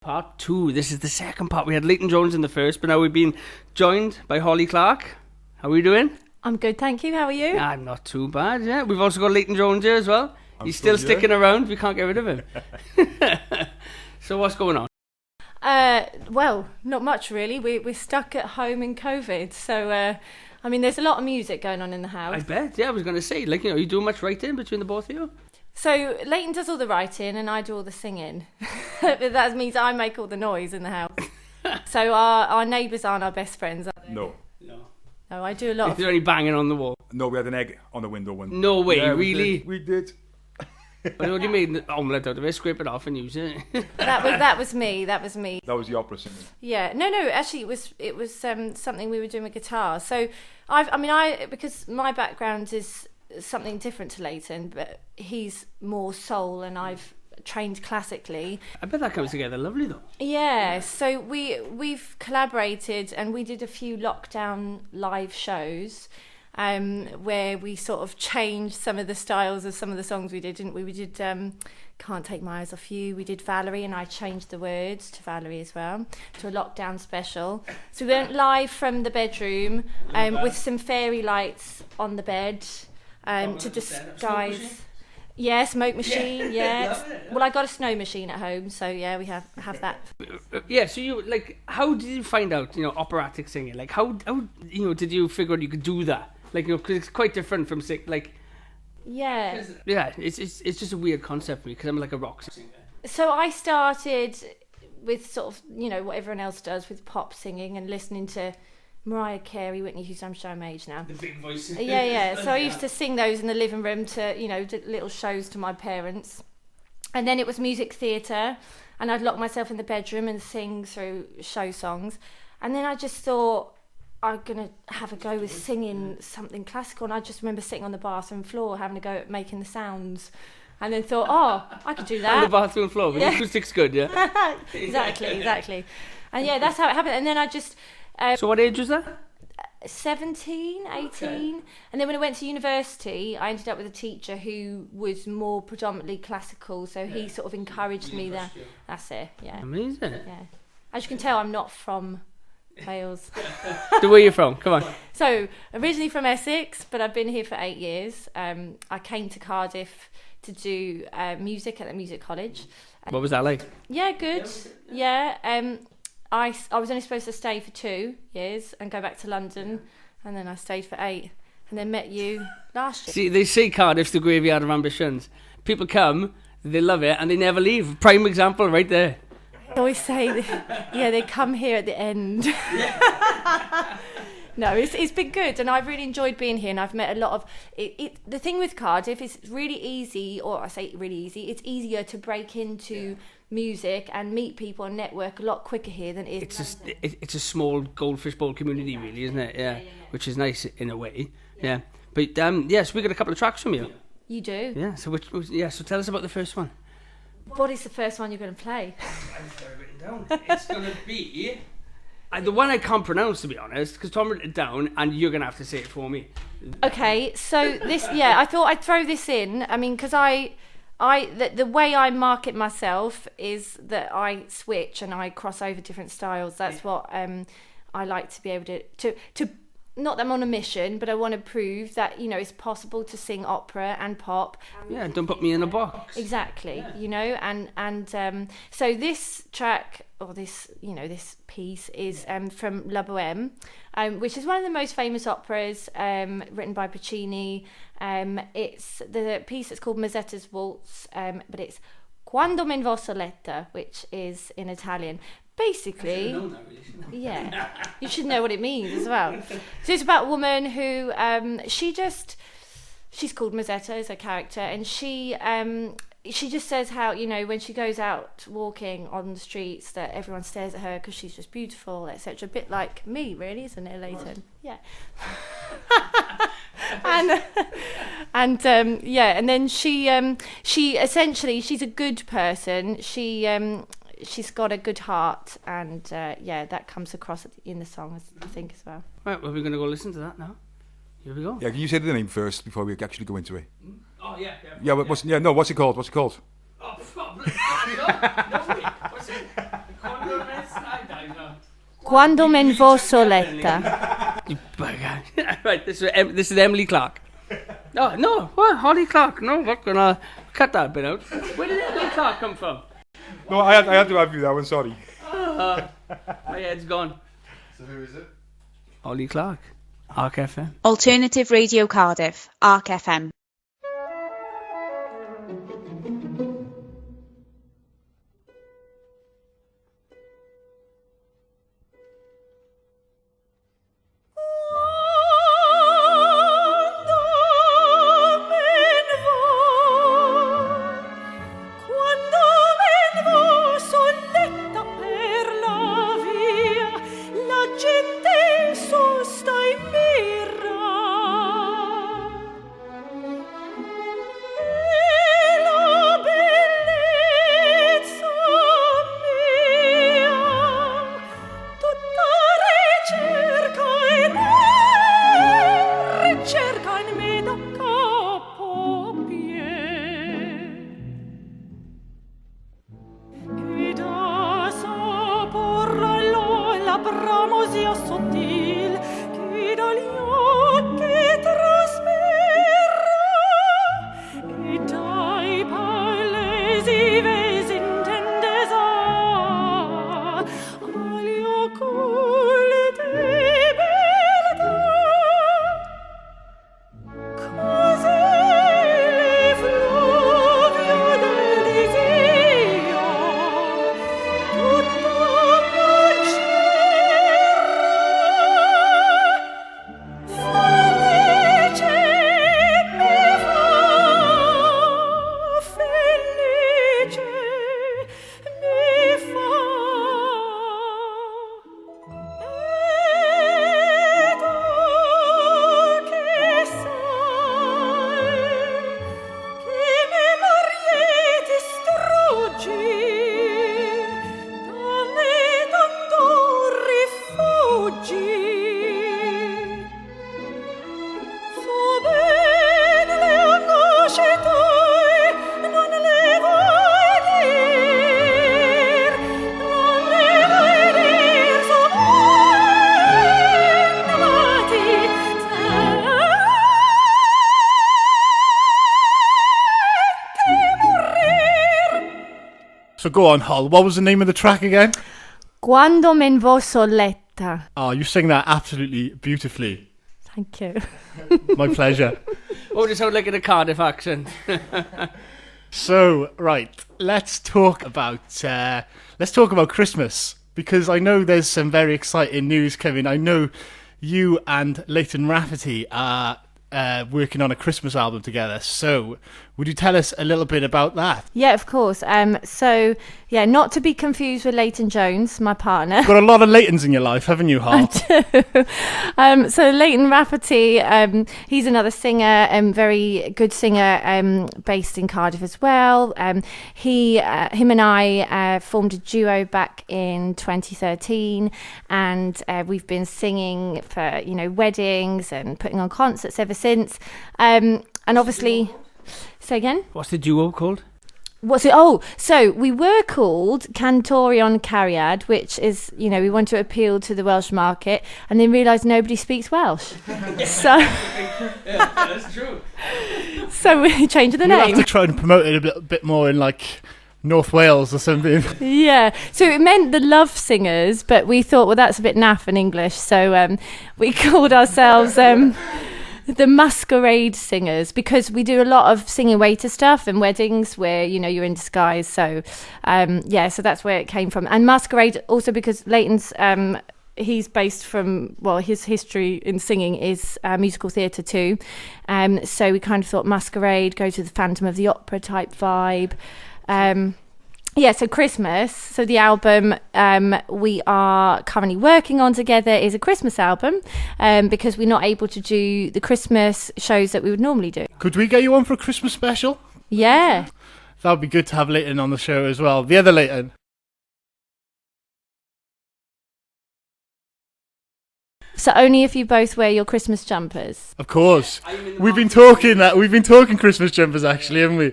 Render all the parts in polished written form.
Part 2. This is the second part. We had Leighton Jones in the first, but now we've been joined by Holly Clark. How are we doing? I'm good, thank you. How are you? I'm not too bad, yeah. We've also got Leighton Jones here as well. He's still sticking around. We can't get rid of him. So what's going on? Well, not much really. We're stuck at home in COVID. So, I mean, there's a lot of music going on in the house. I bet, yeah. I was going to say, like, you do much writing between the both of you? So Leighton does all the writing and I do all the singing. That means I make all the noise in the house. So our neighbours aren't our best friends, are they? No. No, I do a lot. Is there any banging on the wall? No, we had an egg on the window. No way, yeah, really? We did. What do you mean? Omelette out of it, scrape it off and use it. That was me. That was the opera singing. Yeah, no. Actually, it was something we were doing with guitar. So because my background is something different to Leighton, but he's more soul, and I've trained classically. I bet that comes together lovely though. Yeah, so we've collaborated and we did a few lockdown live shows. Where we sort of changed some of the styles of some of the songs we did, didn't we? We did Can't Take My Eyes Off You, we did Valerie, and I changed the words to Valerie as well, to a lockdown special. So we went live from the bedroom with some fairy lights on the bed to disguise... Yeah, smoke machine, yeah. Well, I got a snow machine at home, so yeah, we have that. Yeah, so you, like, how did you find out, operatic singing? Like, how did you figure out you could do that? Like, because it's quite different from like... Yeah. Yeah, it's just a weird concept for me, because I'm like a rock singer. So I started with sort of, what everyone else does with pop singing and listening to Mariah Carey, Whitney Houston. I'm showing my age now. The big voices. Yeah. So I used to sing those in the living room to, did little shows to my parents. And then it was music theatre, and I'd lock myself in the bedroom and sing through show songs. And then I just thought I'm going to have a go with singing something classical. And I just remember sitting on the bathroom floor having a go at making the sounds. And then thought, I could do that. On the bathroom floor, but the acoustic's good, yeah? Exactly. And yeah, that's how it happened. And then I just... So what age was that? 17, 18. Okay. And then when I went to university, I ended up with a teacher who was more predominantly classical, so he sort of encouraged me there. That's it, yeah. Amazing. Yeah. As you can tell, I'm not from Wales. So where are you from? Come on. So, originally from Essex, but I've been here for 8 years. I came to Cardiff to do music at the music college. What was that like? Yeah, good. Yeah. I was only supposed to stay for 2 years and go back to London, and then I stayed for 8 and then met you last year. See, they say Cardiff's the graveyard of ambitions. People come, they love it, and they never leave. Prime example right there. I always say, they come here at the end. No, it's been good, and I've really enjoyed being here, and I've met a lot of... The thing with Cardiff is it's really easy, or I say really easy, it's easier to break into... music and meet people and network a lot quicker here than it is. It's a small goldfish bowl community, really, isn't it? Yeah. Which is nice in a way. Yeah. But so we got a couple of tracks from you. You do. Yeah. So so tell us about the first one. What is the first one you're going to play? I've got it written down. It's going to be the one I can't pronounce, to be honest, because Tom wrote it down, and you're going to have to say it for me. Okay. So this, I thought I'd throw this in. I mean, because the way I market myself is that I switch and I cross over different styles. That's what I like to be able to not that I'm on a mission, but I want to prove that it's possible to sing opera and pop. Yeah, don't put me in a box. Exactly, and so this track or this piece is from La Bohème, which is one of the most famous operas written by Puccini. It's the piece that's called Mazzetta's Waltz, but it's Quando me vo soletta, which is in Italian. Basically, yeah, you should know what it means as well. So it's about a woman who she's called Mazzetta as her character, and she just says how when she goes out walking on the streets that everyone stares at her because she's just beautiful, etc. A bit like me, really, isn't it, Leighton? Yeah. and then she essentially, she's a good person. She's got a good heart, and that comes across in the song, I think, as well. Right, well, we're going to go listen to that now. Here we go. Yeah, can you say the name first before we actually go into it? Oh, yeah. What's it called? Oh, what's it? Quando me vo soletta. You bugger. Right, this is Emily Clark. No, what? Holly Clark. No, we're gonna cut that bit out. Where did Emily Clark come from? No, I had to have you that one, sorry. My head's gone. So who is it? Holly Clark. Arc FM. Alternative Radio Cardiff, Arc FM. So go on, Hol. What was the name of the track again? Quando me vo soletta. Oh, you sing that absolutely beautifully. Thank you. My pleasure. Oh, it sound like in a Cardiff accent. So, right, let's talk about Christmas, because I know there's some very exciting news coming. I know you and Leighton Rafferty are working on a Christmas album together. So, would you tell us a little bit about that? Yeah, of course. So, not to be confused with Leighton Jones, my partner. You've got a lot of Leightons in your life, haven't you, Hol? I do. So Leighton Rafferty, he's another singer, very good singer, based in Cardiff as well. Him and I formed a duo back in 2013, and we've been singing for weddings and putting on concerts ever since. And obviously, say again. What's the duo called? So we were called Cantorion Cariad, which is, we want to appeal to the Welsh market, and then realised nobody speaks Welsh. So Yeah, that's true. So we changed the We'll name. have to try and promote it a bit more in like North Wales or something. Yeah, so it meant the Love Singers, but we thought, well, that's a bit naff in English, so we called ourselves the Masquerade Singers, because we do a lot of singing waiter stuff and weddings where you're in disguise. So so that's where it came from. And Masquerade also because Leighton's he's based from, his history in singing is musical theatre too. So we kind of thought Masquerade, go to the Phantom of the Opera type vibe. So Christmas, so the album we are currently working on together is a Christmas album, because we're not able to do the Christmas shows that we would normally do. Could we get you on for a Christmas special? Yeah. That would be good to have Leighton on the show as well. The other Leighton. So only if you both wear your Christmas jumpers. Of course. We've been talking Christmas jumpers actually, haven't we?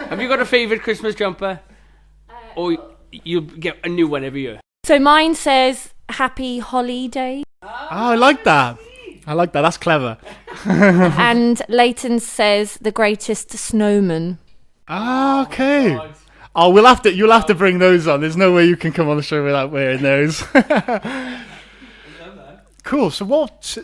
Have you got a favourite Christmas jumper? Or you get a new one every year? So mine says Happy Holiday. Oh, I like that. That's clever. And Leighton says The Greatest Snowman. Ah, okay. Oh, you'll have to bring those on. There's no way you can come on the show without wearing those. Cool. So what's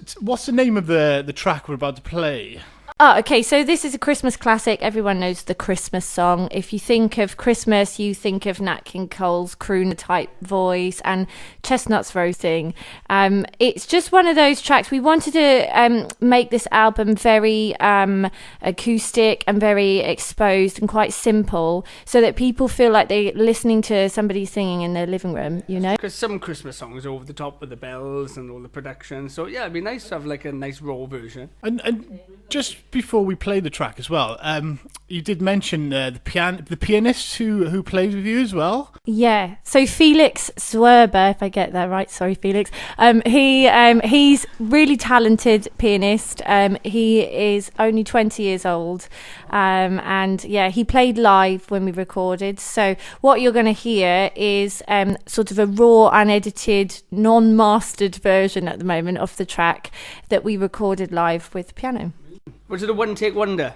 the name of the track we're about to play? Oh, okay, so this is a Christmas classic. Everyone knows the Christmas song. If you think of Christmas, you think of Nat King Cole's crooner-type voice and chestnuts roasting. It's just one of those tracks. We wanted to make this album very acoustic and very exposed and quite simple so that people feel like they're listening to somebody singing in their living room, you know? Because some Christmas songs are over the top with the bells and all the production. So, yeah, it'd be nice to have like a nice raw version. And just before we play the track as well, you did mention the pianist who plays with you as well. Yeah, so Felix Swerber, if I get that right, sorry Felix. He's really talented pianist. He is only 20 years old, and yeah, he played live when we recorded. So what you're going to hear is sort of a raw, unedited, non-mastered version at the moment of the track that we recorded live with piano. Was it a one-take wonder?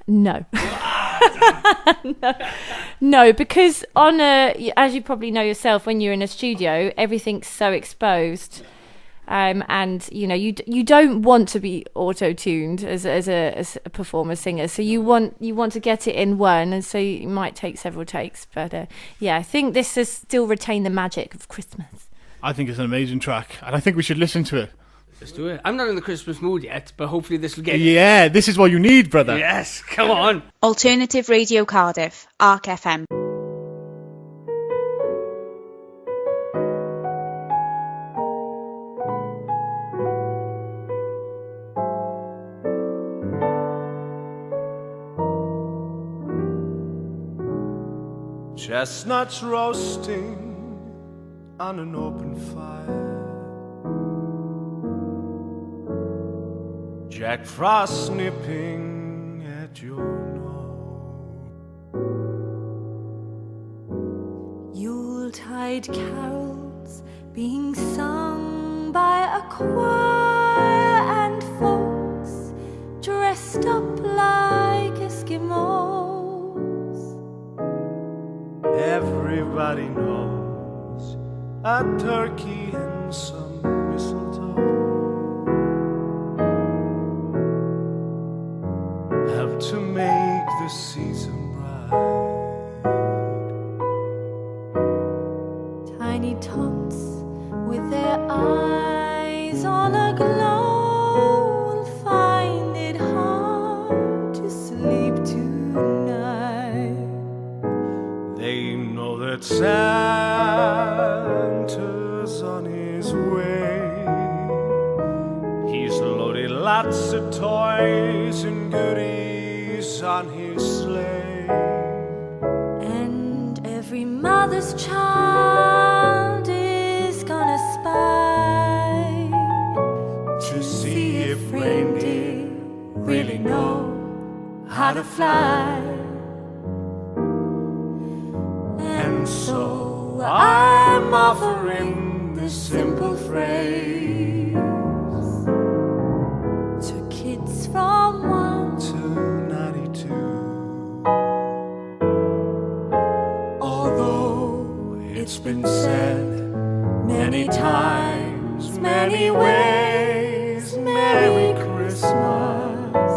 No. No, because as you probably know yourself, when you're in a studio, everything's so exposed, and you know you don't want to be auto-tuned as a performer singer. So you want to get it in one, and so you might take several takes. But yeah, I think this has still retained the magic of Christmas. I think it's an amazing track, and I think we should listen to it. Let's do it. I'm not in the Christmas mood yet, but hopefully this will get you. Yeah, this is what you need, brother. Yes, come on. Alternative Radio Cardiff, Arc FM. Chestnuts roasting on an open fire, Jack Frost nipping at your nose, Yuletide carols being sung by a choir, and folks dressed up like Eskimos. Everybody knows a turkey and some mistletoe help to make the season bright. Tiny tots with their eyes on a glow will find it hard to sleep tonight. They know that Santa's on his way. He's loaded lots of toys and goodies on his sleigh. And every mother's child is gonna spy To see if reindeer really know how to fly. And so I'm offering this simple phrase To kids from 1 to 92. Although it's been said many times, many ways, Merry Christmas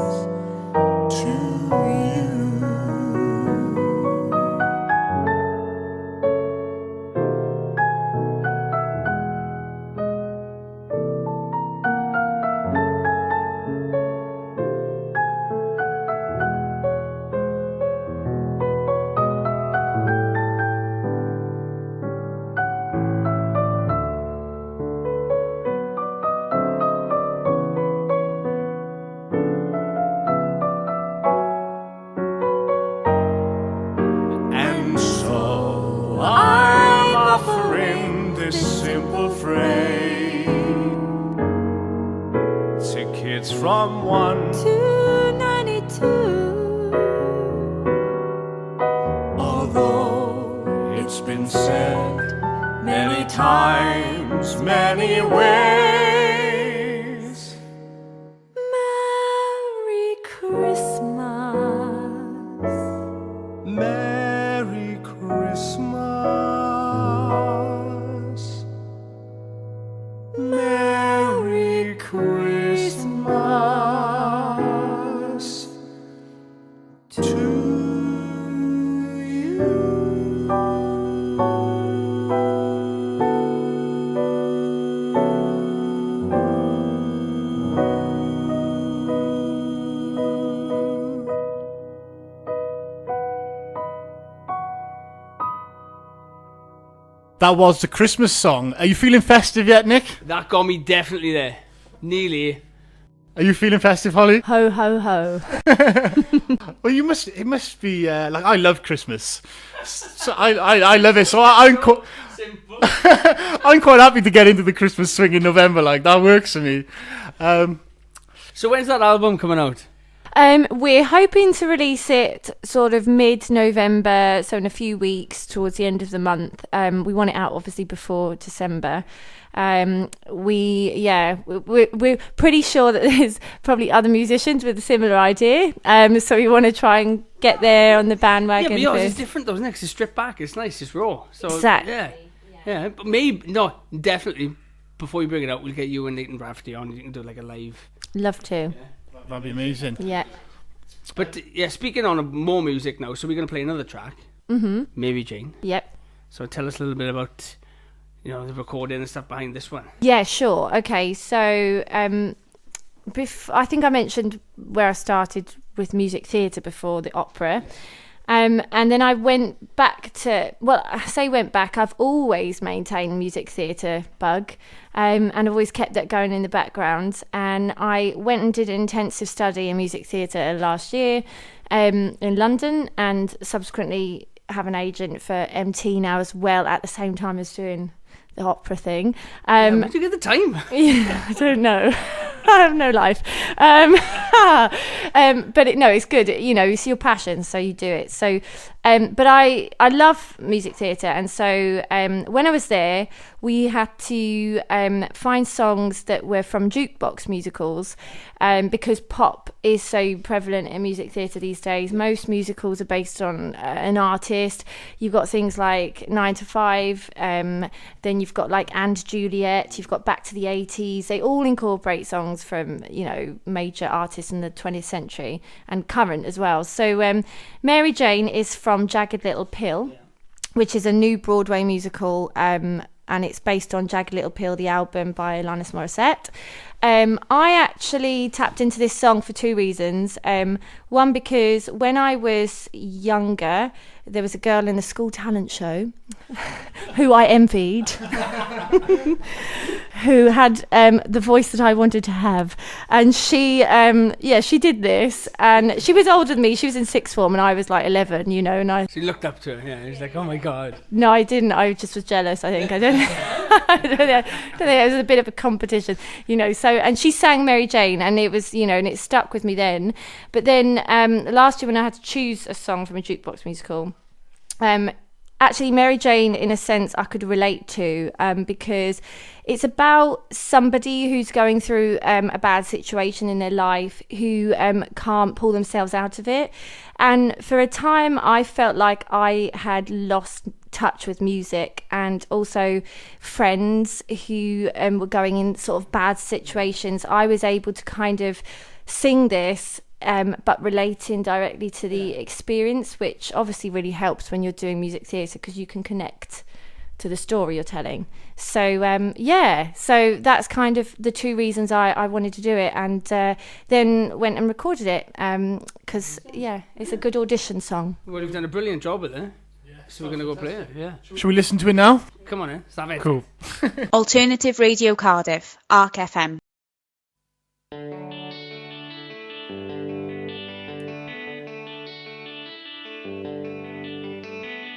to you. And so I'm offering this simple phrase to kids from 1 to 92. Although it's been said many times, many ways. Merry Christmas. Merry Christmas. Merry Christmas to you. That was the Christmas song. Are you feeling festive yet, Nick? That got me definitely there. Nearly. Are you feeling festive, Holly? Ho, ho, ho. Well, you must. It must be like I love Christmas, so I love it. So I'm quite happy to get into the Christmas swing in November. Like that works for me. So when's that album coming out? We're hoping to release it sort of mid-November, so in a few weeks towards the end of the month. We want it out obviously before December. We're pretty sure that there's probably other musicians with a similar idea. So we want to try and get there on the bandwagon. Yeah, but yours is different though, isn't it? 'Cause it's stripped back. It's nice. It's raw. So exactly. Yeah. But definitely before you bring it out, we'll get you and Leighton Rafferty on. You can do like a live. Love to. That'd be amazing. Yeah. But yeah, speaking on more music now, so we're going to play another track. Mm-hmm. Mary Jane. Yep. So tell us a little bit about, the recording and stuff behind this one. Yeah, sure. Okay, so I think I mentioned where I started with music theatre before, the opera. And then I went back to, I say went back, I've always maintained music theatre bug, and I've always kept that going in the background. And I went and did an intensive study in music theatre last year in London, and subsequently have an agent for MT now as well, at the same time as doing the opera thing. Where did you get the time? Yeah, I don't know. I have no life. But it's good. It's your passion, so you do it. So, but I love music theatre, and so when I was there, we had to find songs that were from jukebox musicals, because pop is so prevalent in music theatre these days. Most musicals are based on an artist. You've got things like 9 to 5, then you've got like And Juliet, you've got Back to the 80s. They all incorporate songs from major artists in the 20th century and current as well. So Mary Jane is from Jagged Little Pill, which is a new Broadway musical, and it's based on Jagged Little Pill, the album by Alanis Morissette. I actually tapped into this song for two reasons. One, because when I was younger, there was a girl in the school talent show who I envied, who had the voice that I wanted to have. And she did this. And she was older than me. She was in sixth form and I was like 11, and I... So you looked up to her, yeah. It's like, oh my God. No, I didn't. I just was jealous, I think. I don't know. It was a bit of a competition, So, and she sang Mary Jane, and it was, and it stuck with me then. But then last year when I had to choose a song from a jukebox musical, actually Mary Jane, in a sense, I could relate to, because it's about somebody who's going through a bad situation in their life, who can't pull themselves out of it. And for a time, I felt like I had lost touch with music, and also friends who were going in sort of bad situations. I was able to kind of sing this, but relating directly to the experience, which obviously really helps when you're doing music theatre, because you can connect to the story you're telling. So so that's kind of the two reasons I wanted to do it, and then went and recorded it, because it's a good audition song. Well, you've done a brilliant job with it. So we're going to go play it, yeah. Should we listen to it now? Come on, stop it. Cool. Alternative Radio Cardiff, ARC FM.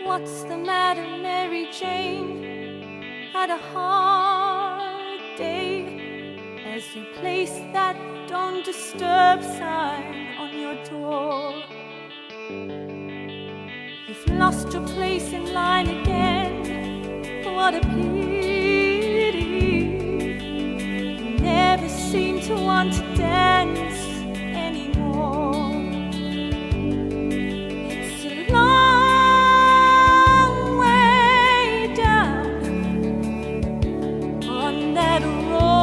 What's the matter, Mary Jane? Had a hard day as you place that don't disturb sign on your door. You've lost your place in line again. What a pity. want to dance anymore. It's a long way down on that roller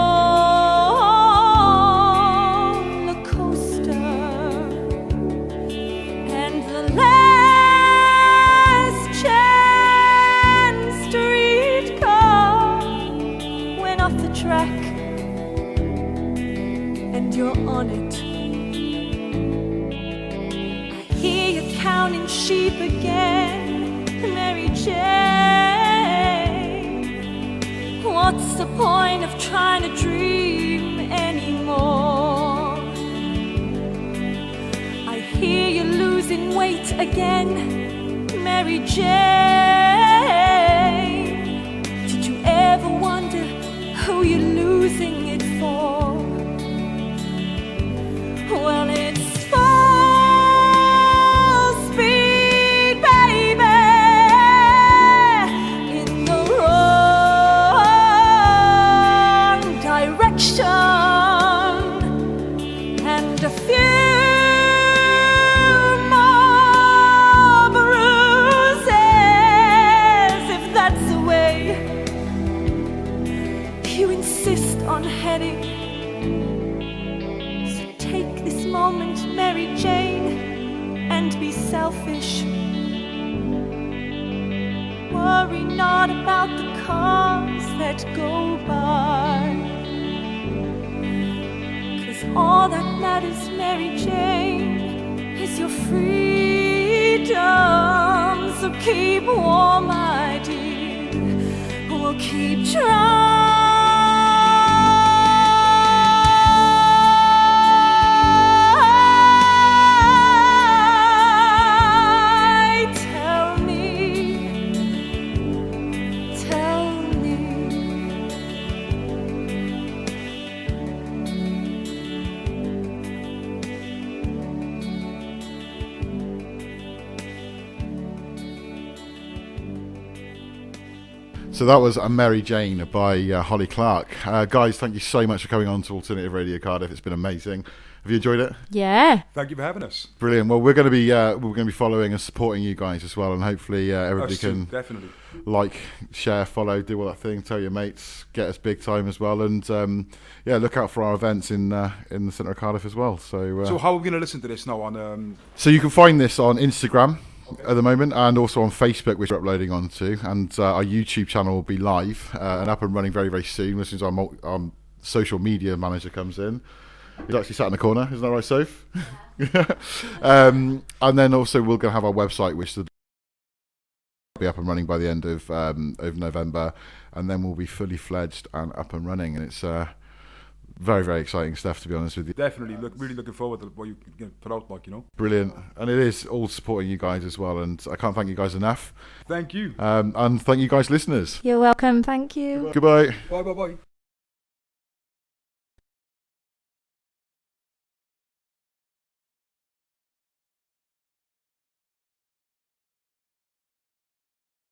coaster, and the last chance to read car went off the track, and you're on it. I hear you counting sheep again, Mary Jane. What's the point of trying to dream anymore? I hear you losing weight again, Mary Jane. Did you ever wonder who you're losing it for? Well, it's full speed, baby, in the wrong direction, and a few more bruises, if that's the way you insist on heading. So take this moment, Mary Jane, and be selfish. Worry not about the cars that go by, 'cause all that matters, Mary Jane, is your freedom. So keep warm, my dear, we'll keep trying. So that was A Mary Jane by Holly Clark. Guys, thank you so much for coming on to Alternative Radio Cardiff. It's been amazing. Have you enjoyed it? Yeah. Thank you for having us. Brilliant. Well, we're going to be following and supporting you guys as well, and hopefully everybody Us too, can definitely like, share, follow, do all that thing, tell your mates, get us big time as well, and look out for our events in the centre of Cardiff as well. So how are we going to listen to this now on? So you can find this on Instagram. Okay. At the moment, and also on Facebook, which we're uploading onto, and our YouTube channel will be live and up and running very, very soon as soon as our social media manager comes in. He's actually sat in the corner, isn't that right, Soph? Yeah. And then also we're going to have our website, which will be up and running by the end of November, and then we'll be fully fledged and up and running, and it's very, very exciting stuff, to be honest with you. Definitely, really looking forward to what you can put out, Mike, Brilliant. And it is all supporting you guys as well, and I can't thank you guys enough. Thank you. And thank you guys, listeners. You're welcome. Thank you. Goodbye. Bye.